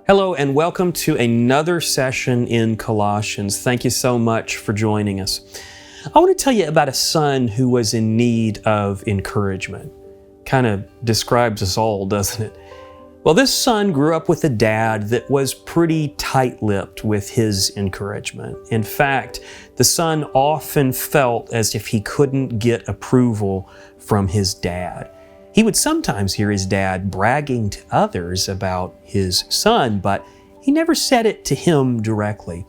Hello and welcome to another session in Colossians. Thank you so much for joining us. I want to tell you about a son who was in need of encouragement. Kind of describes us all, doesn't it? Well, this son grew up with a dad that was pretty tight-lipped with his encouragement. In fact, the son often felt as if he couldn't get approval from his dad. He would sometimes hear his dad bragging to others about his son, but he never said it to him directly.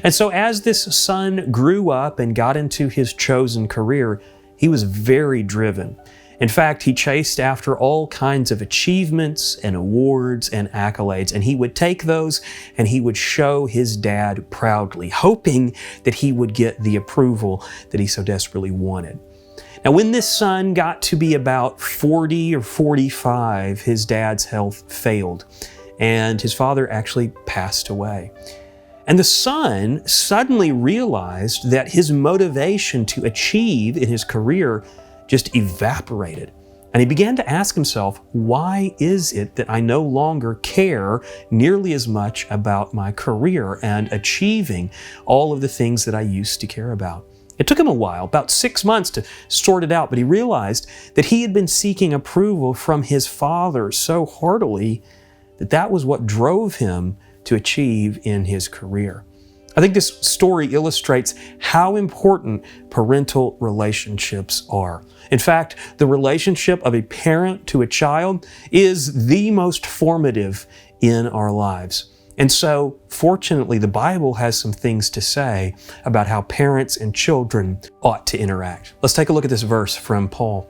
And so as this son grew up and got into his chosen career, he was very driven. In fact, he chased after all kinds of achievements and awards and accolades, and he would take those and he would show his dad proudly, hoping that he would get the approval that he so desperately wanted. Now, when this son got to be about 40 or 45, his dad's health failed, and his father actually passed away. And the son suddenly realized that his motivation to achieve in his career just evaporated. And he began to ask himself, why is it that I no longer care nearly as much about my career and achieving all of the things that I used to care about? It took him a while, about 6 months, to sort it out, but he realized that he had been seeking approval from his father so heartily that that was what drove him to achieve in his career. I think this story illustrates how important parental relationships are. In fact, the relationship of a parent to a child is the most formative in our lives. And so, fortunately, the Bible has some things to say about how parents and children ought to interact. Let's take a look at this verse from Paul.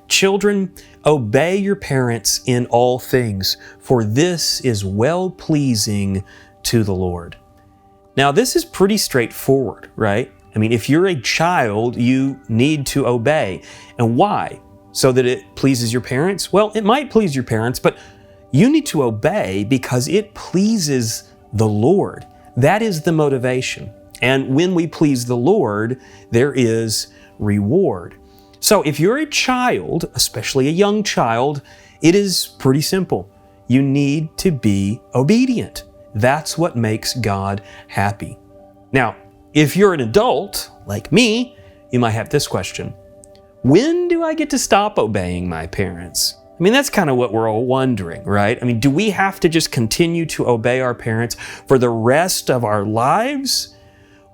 Children, obey your parents in all things, for this is well-pleasing to the Lord. Now, this is pretty straightforward, right? I mean, if you're a child, you need to obey. And why? So that it pleases your parents? Well, it might please your parents, but you need to obey because it pleases the Lord. That is the motivation. And when we please the Lord, there is reward. So if you're a child, especially a young child, it is pretty simple. You need to be obedient. That's what makes God happy. Now, if you're an adult, like me, you might have this question. When do I get to stop obeying my parents? I mean, that's kind of what we're all wondering, right? I mean, do we have to just continue to obey our parents for the rest of our lives?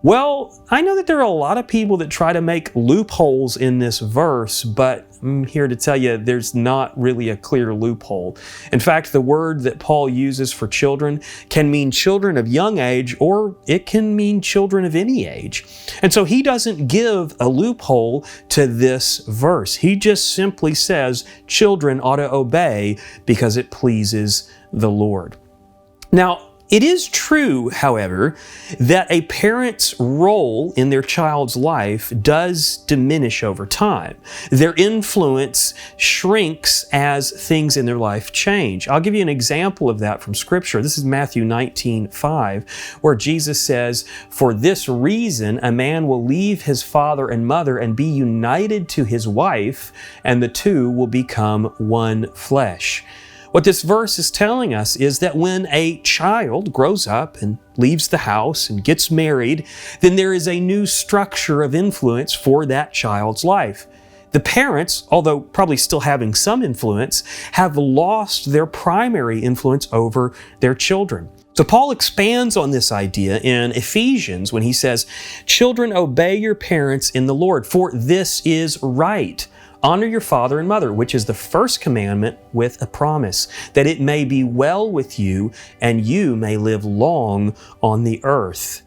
Well, I know that there are a lot of people that try to make loopholes in this verse, but I'm here to tell you there's not really a clear loophole. In fact, the word that Paul uses for children can mean children of young age, or it can mean children of any age. And so he doesn't give a loophole to this verse. He just simply says children ought to obey because it pleases the Lord. Now, it is true, however, that a parent's role in their child's life does diminish over time. Their influence shrinks as things in their life change. I'll give you an example of that from Scripture. This is Matthew 19:5, where Jesus says, "For this reason a man will leave his father and mother and be united to his wife, and the two will become one flesh." What this verse is telling us is that when a child grows up and leaves the house and gets married, then there is a new structure of influence for that child's life. The parents, although probably still having some influence, have lost their primary influence over their children. So Paul expands on this idea in Ephesians when he says, "Children, obey your parents in the Lord, for this is right. Honor your father and mother, which is the first commandment with a promise, that it may be well with you and you may live long on the earth."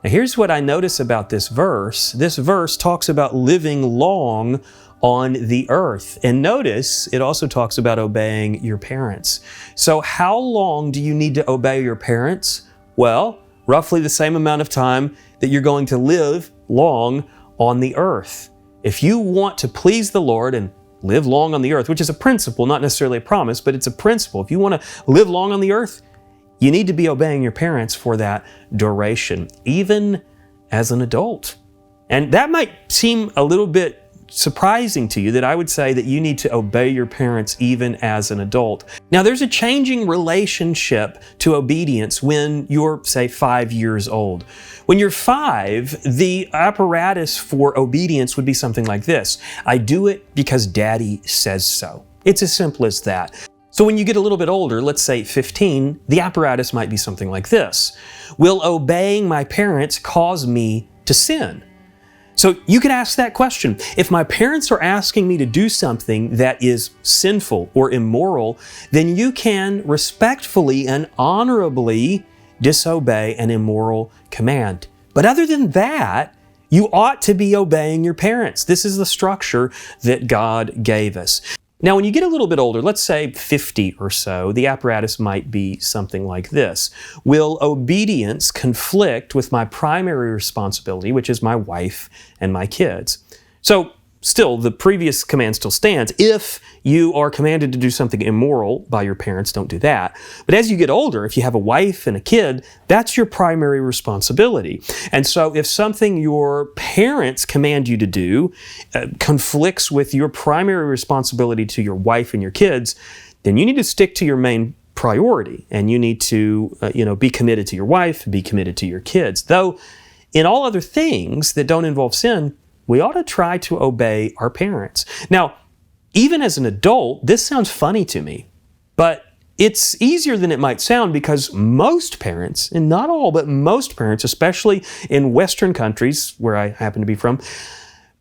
Now here's what I notice about this verse. This verse talks about living long on the earth. And notice it also talks about obeying your parents. So how long do you need to obey your parents? Well, roughly the same amount of time that you're going to live long on the earth. If you want to please the Lord and live long on the earth, which is a principle, not necessarily a promise, but it's a principle. If you want to live long on the earth, you need to be obeying your parents for that duration, even as an adult. And that might seem a little bit surprising to you that I would say that you need to obey your parents even as an adult. Now, there's a changing relationship to obedience when you're, say, 5 years old. When you're 5, the apparatus for obedience would be something like this. I do it because Daddy says so. It's as simple as that. So when you get a little bit older, let's say 15, the apparatus might be something like this. Will obeying my parents cause me to sin? So you could ask that question. If my parents are asking me to do something that is sinful or immoral, then you can respectfully and honorably disobey an immoral command. But other than that, you ought to be obeying your parents. This is the structure that God gave us. Now, when you get a little bit older, let's say 50 or so, the apparatus might be something like this. Will obedience conflict with my primary responsibility, which is my wife and my kids? So, still, the previous command still stands. If you are commanded to do something immoral by your parents, don't do that. But as you get older, if you have a wife and a kid, that's your primary responsibility. And so if something your parents command you to do conflicts with your primary responsibility to your wife and your kids, then you need to stick to your main priority. And you need to be committed to your wife, be committed to your kids. Though in all other things that don't involve sin, we ought to try to obey our parents. Now, even as an adult, this sounds funny to me, but it's easier than it might sound because most parents, and not all, but most parents, especially in Western countries where I happen to be from,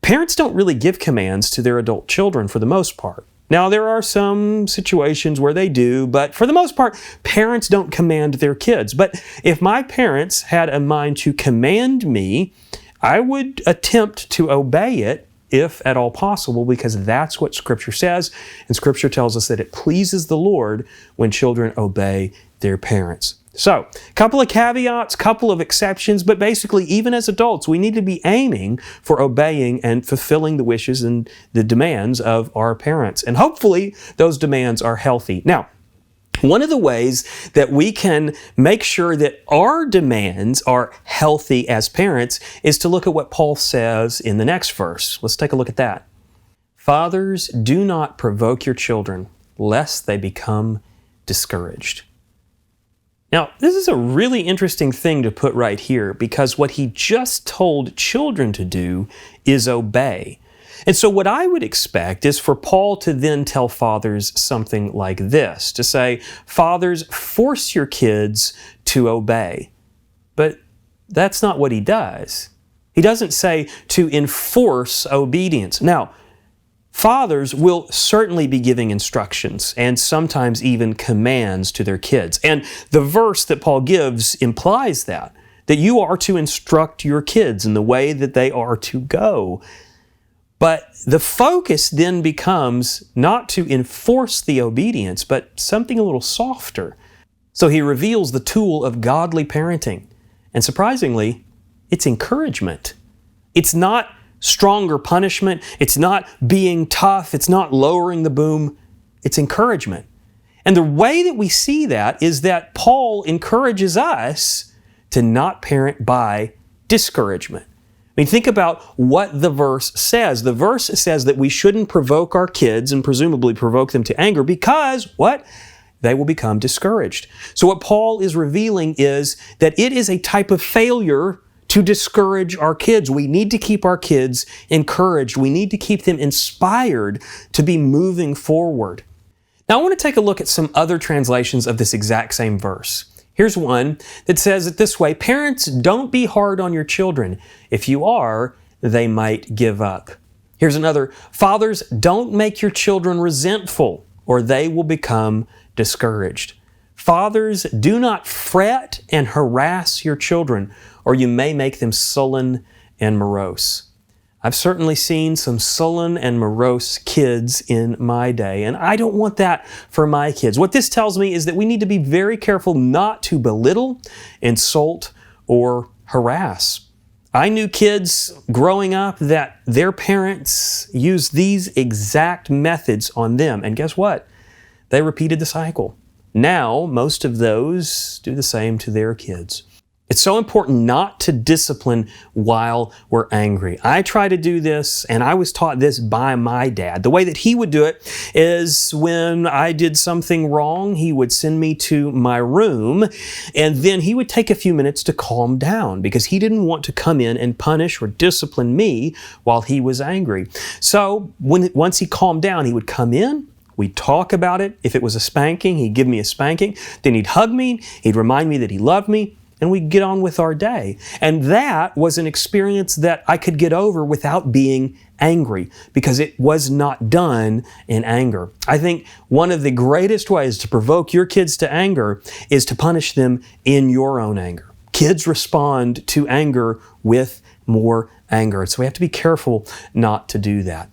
parents don't really give commands to their adult children for the most part. Now, there are some situations where they do, but for the most part, parents don't command their kids. But if my parents had a mind to command me, I would attempt to obey it if at all possible, because that's what Scripture says. And Scripture tells us that it pleases the Lord when children obey their parents. So, a couple of caveats, couple of exceptions, but basically, even as adults, we need to be aiming for obeying and fulfilling the wishes and the demands of our parents. And hopefully, those demands are healthy. Now, one of the ways that we can make sure that our demands are healthy as parents is to look at what Paul says in the next verse. Let's take a look at that. Fathers, do not provoke your children, lest they become discouraged. Now, this is a really interesting thing to put right here because what he just told children to do is obey. And so what I would expect is for Paul to then tell fathers something like this, to say, fathers, force your kids to obey. But that's not what he does. He doesn't say to enforce obedience. Now, fathers will certainly be giving instructions and sometimes even commands to their kids. And the verse that Paul gives implies that you are to instruct your kids in the way that they are to go. But the focus then becomes not to enforce the obedience, but something a little softer. So he reveals the tool of godly parenting. And surprisingly, it's encouragement. It's not stronger punishment. It's not being tough. It's not lowering the boom. It's encouragement. And the way that we see that is that Paul encourages us to not parent by discouragement. I mean, think about what the verse says. The verse says that we shouldn't provoke our kids and presumably provoke them to anger because, what? They will become discouraged. So what Paul is revealing is that it is a type of failure to discourage our kids. We need to keep our kids encouraged. We need to keep them inspired to be moving forward. Now, I want to take a look at some other translations of this exact same verse. Here's one that says it this way: parents, don't be hard on your children. If you are, they might give up. Here's another: fathers, don't make your children resentful, or they will become discouraged. Fathers, do not fret and harass your children, or you may make them sullen and morose. I've certainly seen some sullen and morose kids in my day, and I don't want that for my kids. What this tells me is that we need to be very careful not to belittle, insult, or harass. I knew kids growing up that their parents used these exact methods on them, and guess what? They repeated the cycle. Now, most of those do the same to their kids. It's so important not to discipline while we're angry. I try to do this, and I was taught this by my dad. The way that he would do it is when I did something wrong, he would send me to my room, and then he would take a few minutes to calm down because he didn't want to come in and punish or discipline me while he was angry. So once he calmed down, he would come in. We'd talk about it. If it was a spanking, he'd give me a spanking. Then he'd hug me. He'd remind me that he loved me. And we'd get on with our day. And that was an experience that I could get over without being angry because it was not done in anger. I think one of the greatest ways to provoke your kids to anger is to punish them in your own anger. Kids respond to anger with more anger. So we have to be careful not to do that.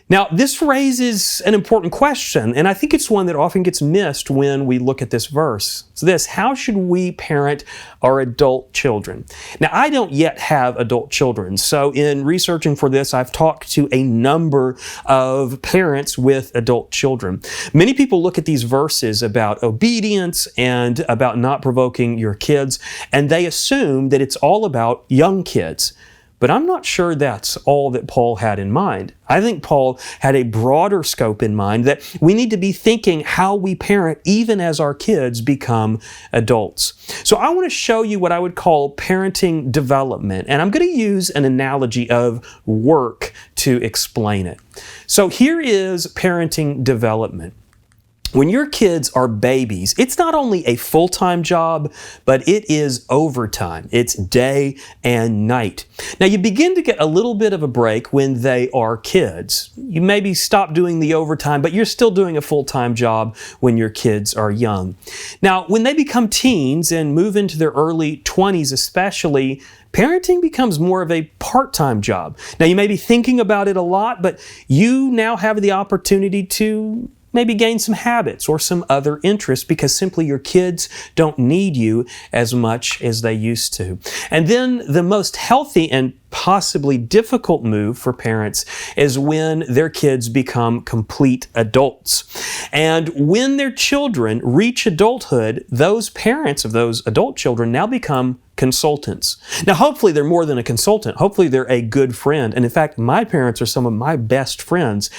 Now, this raises an important question, and I think it's one that often gets missed when we look at this verse. It's this: how should we parent our adult children? Now, I don't yet have adult children, so in researching for this, I've talked to a number of parents with adult children. Many people look at these verses about obedience and about not provoking your kids, and they assume that it's all about young kids. But I'm not sure that's all that Paul had in mind. I think Paul had a broader scope in mind, that we need to be thinking how we parent even as our kids become adults. So I want to show you what I would call parenting development, and I'm going to use an analogy of work to explain it. So here is parenting development. When your kids are babies, it's not only a full-time job, but it is overtime. It's day and night. Now, you begin to get a little bit of a break when they are kids. You maybe stop doing the overtime, but you're still doing a full-time job when your kids are young. Now, when they become teens and move into their early 20s especially, parenting becomes more of a part-time job. Now, you may be thinking about it a lot, but you now have the opportunity to maybe gain some habits or some other interests because simply your kids don't need you as much as they used to. And then the most healthy and possibly difficult move for parents is when their kids become complete adults. And when their children reach adulthood, those parents of those adult children now become consultants. Now, hopefully they're more than a consultant. Hopefully they're a good friend. And in fact, my parents are some of my best friends.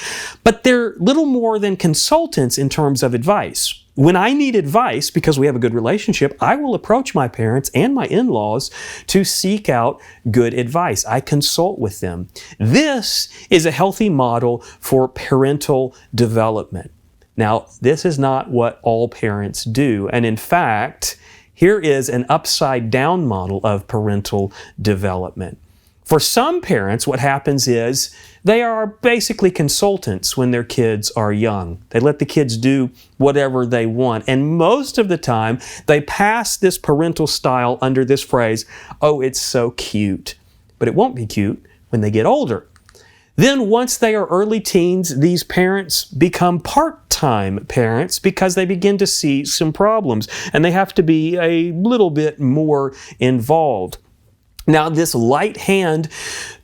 But they're little more than consultants in terms of advice. When I need advice, because we have a good relationship, I will approach my parents and my in-laws to seek out good advice. I consult with them. This is a healthy model for parental development. Now, this is not what all parents do. And in fact, here is an upside-down model of parental development. For some parents, what happens is they are basically consultants when their kids are young. They let the kids do whatever they want. And most of the time, they pass this parental style under this phrase, "Oh, it's so cute." But it won't be cute when they get older. Then once they are early teens, these parents become part-time parents because they begin to see some problems and they have to be a little bit more involved. Now, this light hand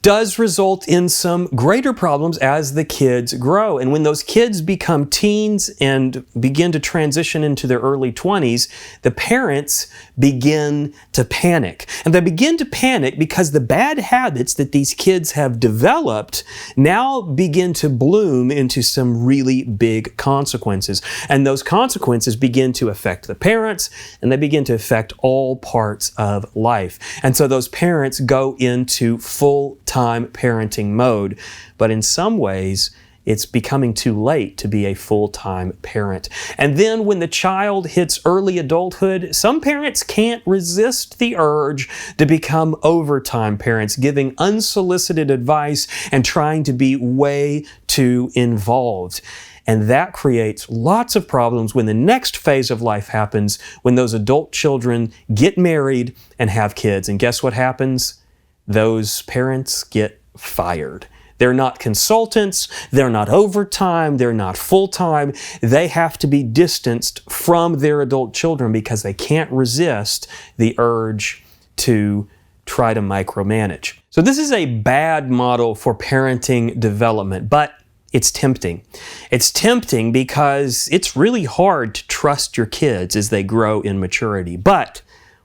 does result in some greater problems as the kids grow. And when those kids become teens and begin to transition into their early 20s, the parents begin to panic. And they begin to panic because the bad habits that these kids have developed now begin to bloom into some really big consequences. And those consequences begin to affect the parents, and they begin to affect all parts of life. And so those parents go into full-time parenting mode, but in some ways, it's becoming too late to be a full-time parent. And then when the child hits early adulthood, some parents can't resist the urge to become overtime parents, giving unsolicited advice and trying to be way too involved. And that creates lots of problems when the next phase of life happens, when those adult children get married and have kids. And guess what happens? Those parents get fired. They're not consultants, they're not overtime, they're not full-time. They have to be distanced from their adult children because they can't resist the urge to try to micromanage. So this is a bad model for parenting development, but it's tempting. It's tempting because it's really hard to trust your kids as they grow in maturity. But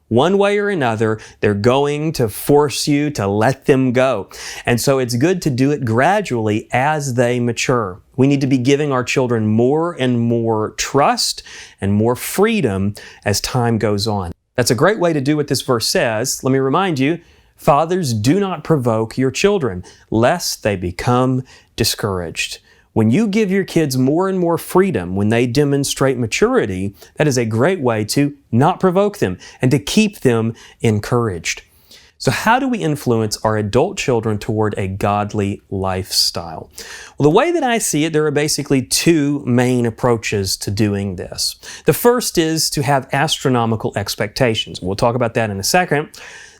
One way or another, they're going to force you to let them go. And so it's good to do it gradually as they mature. We need to be giving our children more and more trust and more freedom as time goes on. That's a great way to do what this verse says. Let me remind you, fathers, do not provoke your children, lest they become discouraged. When you give your kids more and more freedom, when they demonstrate maturity, that is a great way to not provoke them and to keep them encouraged. So how do we influence our adult children toward a godly lifestyle? Well, the way that I see it, there are basically two main approaches to doing this. The first is to have astronomical expectations. We'll talk about that in a second.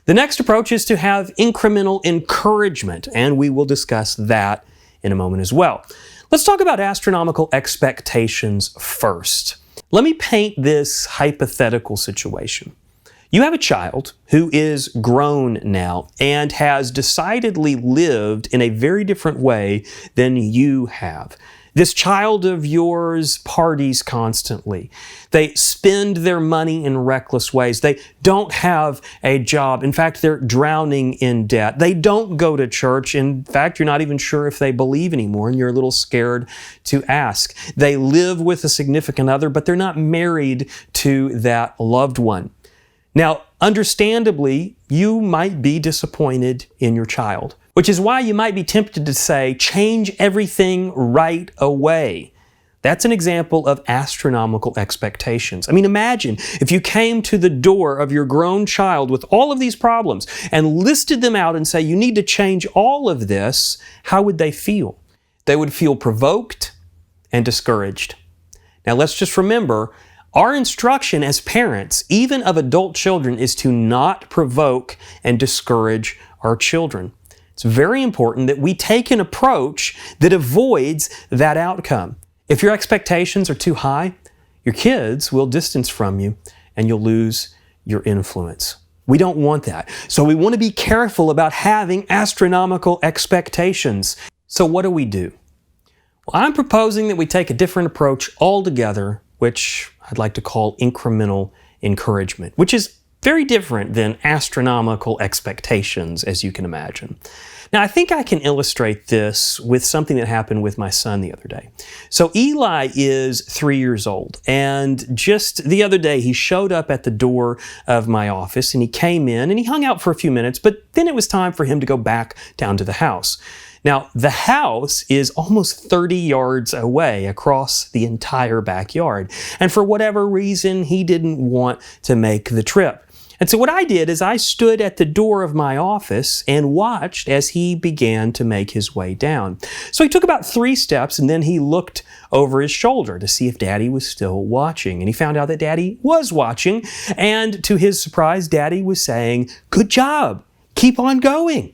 The next approach is to have incremental encouragement, and we will discuss that in a moment as well. Let's talk about astronomical expectations first. Let me paint this hypothetical situation. You have a child who is grown now and has decidedly lived in a very different way than you have. This child of yours parties constantly. They spend their money in reckless ways. They don't have a job. In fact, they're drowning in debt. They don't go to church. In fact, you're not even sure if they believe anymore, and you're a little scared to ask. They live with a significant other, but they're not married to that loved one. Now, understandably, you might be disappointed in your child, which is why you might be tempted to say, change everything right away. That's an example of astronomical expectations. I mean, imagine if you came to the door of your grown child with all of these problems and listed them out and say, you need to change all of this, how would they feel? They would feel provoked and discouraged. Now, let's just remember, our instruction as parents, even of adult children, is to not provoke and discourage our children. It's very important that we take an approach that avoids that outcome. If your expectations are too high, your kids will distance from you and you'll lose your influence. We don't want that. So we want to be careful about having astronomical expectations. So what do we do? Well, I'm proposing that we take a different approach altogether, which I'd like to call incremental encouragement, which is very different than astronomical expectations, as you can imagine. Now, I think I can illustrate this with something that happened with my son the other day. So Eli is 3 years old, and just the other day he showed up at the door of my office, and he came in and he hung out for a few minutes, but then it was time for him to go back down to the house. Now, the house is almost 30 yards away across the entire backyard, and for whatever reason, he didn't want to make the trip. And so what I did is I stood at the door of my office and watched as he began to make his way down. So he took about 3 steps and then he looked over his shoulder to see if Daddy was still watching. And he found out that Daddy was watching. And to his surprise, Daddy was saying, "Good job, keep on going."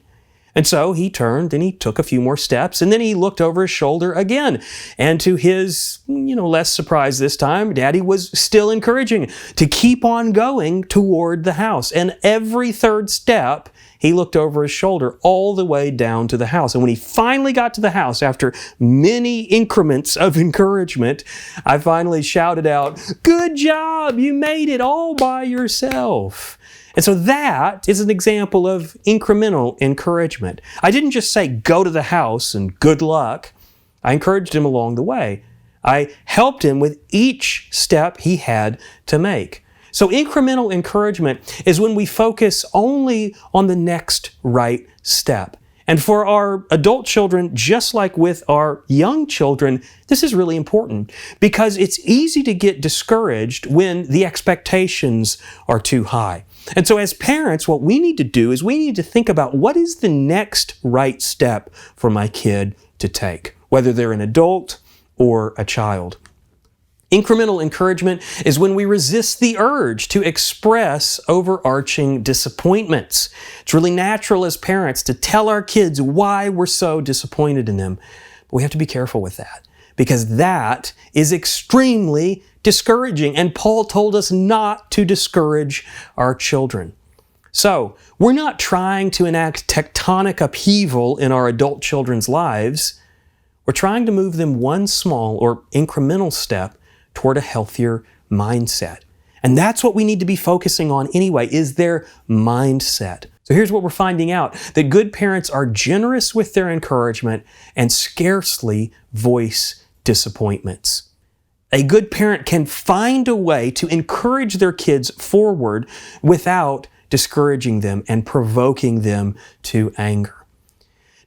And so he turned and he took a few more steps and then he looked over his shoulder again. And to his, less surprise this time, Daddy was still encouraging to keep on going toward the house. And every third step, he looked over his shoulder all the way down to the house. And when he finally got to the house, after many increments of encouragement, I finally shouted out, "Good job, you made it all by yourself." And so that is an example of incremental encouragement. I didn't just say, "Go to the house and good luck." I encouraged him along the way. I helped him with each step he had to make. So incremental encouragement is when we focus only on the next right step. And for our adult children, just like with our young children, this is really important because it's easy to get discouraged when the expectations are too high. And so as parents, what we need to do is we need to think about what is the next right step for my kid to take, whether they're an adult or a child. Incremental encouragement is when we resist the urge to express overarching disappointments. It's really natural as parents to tell our kids why we're so disappointed in them. But we have to be careful with that because that is extremely discouraging. And Paul told us not to discourage our children. So we're not trying to enact tectonic upheaval in our adult children's lives. We're trying to move them one small or incremental step toward a healthier mindset. And that's what we need to be focusing on anyway, is their mindset. So here's what we're finding out, that good parents are generous with their encouragement and scarcely voice disappointments. A good parent can find a way to encourage their kids forward without discouraging them and provoking them to anger.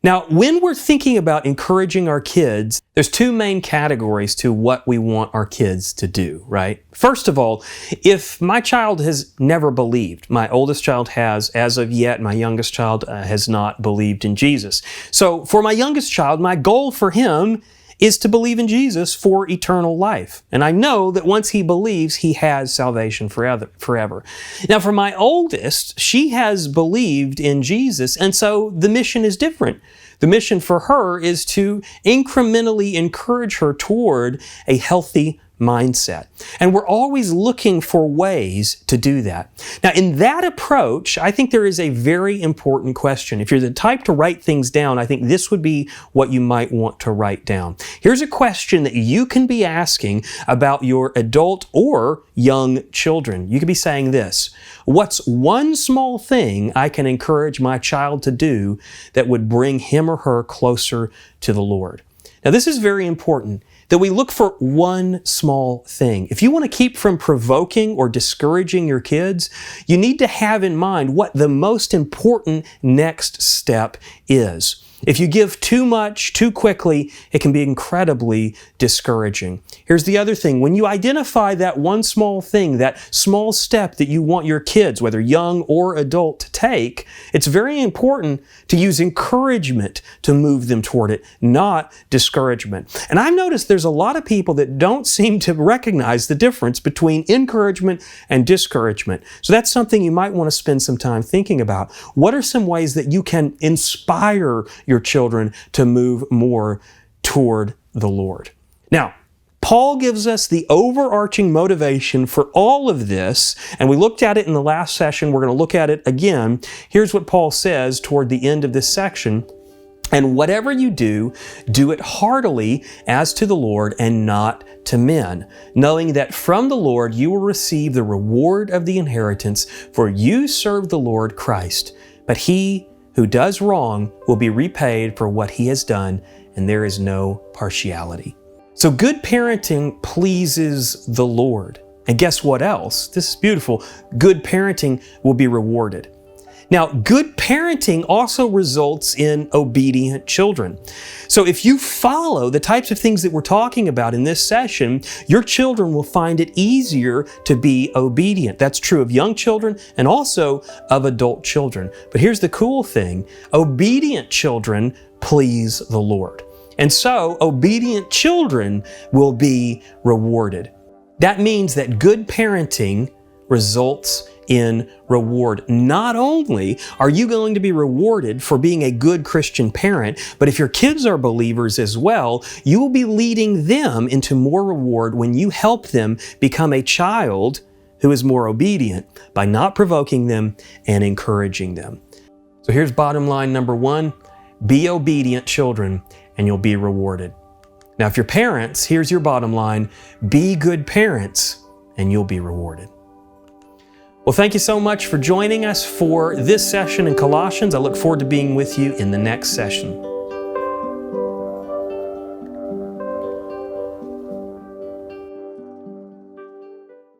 Now, when we're thinking about encouraging our kids, there's two main categories to what we want our kids to do, right? First of all, if my child has never believed, my oldest child has as of yet, my youngest child has not believed in Jesus. So for my youngest child, my goal for him is to believe in Jesus for eternal life. And I know that once he believes, he has salvation forever. Now for my oldest, she has believed in Jesus, and so the mission is different. The mission for her is to incrementally encourage her toward a healthy mindset. And we're always looking for ways to do that. Now, in that approach, I think there is a very important question. If you're the type to write things down, I think this would be what you might want to write down. Here's a question that you can be asking about your adult or young children. You could be saying this: what's one small thing I can encourage my child to do that would bring him or her closer to the Lord? Now, this is very important, that we look for one small thing. If you want to keep from provoking or discouraging your kids, you need to have in mind what the most important next step is. If you give too much too quickly, it can be incredibly discouraging. Here's the other thing. When you identify that one small thing, that small step that you want your kids, whether young or adult, to take, it's very important to use encouragement to move them toward it, not discouragement. And I've noticed there's a lot of people that don't seem to recognize the difference between encouragement and discouragement. So that's something you might want to spend some time thinking about. What are some ways that you can inspire your children to move more toward the Lord? Now, Paul gives us the overarching motivation for all of this, and we looked at it in the last session. We're going to look at it again. Here's what Paul says toward the end of this section: "And whatever you do, do it heartily as to the Lord and not to men, knowing that from the Lord you will receive the reward of the inheritance, for you serve the Lord Christ. But he who does wrong will be repaid for what he has done, and there is no partiality." So good parenting pleases the Lord. And guess what else? This is beautiful. Good parenting will be rewarded. Now, good parenting also results in obedient children. So if you follow the types of things that we're talking about in this session, your children will find it easier to be obedient. That's true of young children and also of adult children. But here's the cool thing: obedient children please the Lord. And so obedient children will be rewarded. That means that good parenting results in reward. Not only are you going to be rewarded for being a good Christian parent, but if your kids are believers as well, you will be leading them into more reward when you help them become a child who is more obedient by not provoking them and encouraging them. So here's bottom line number one: be obedient children and you'll be rewarded. Now, if you're parents, here's your bottom line: be good parents and you'll be rewarded. Well, thank you so much for joining us for this session in Colossians. I look forward to being with you in the next session.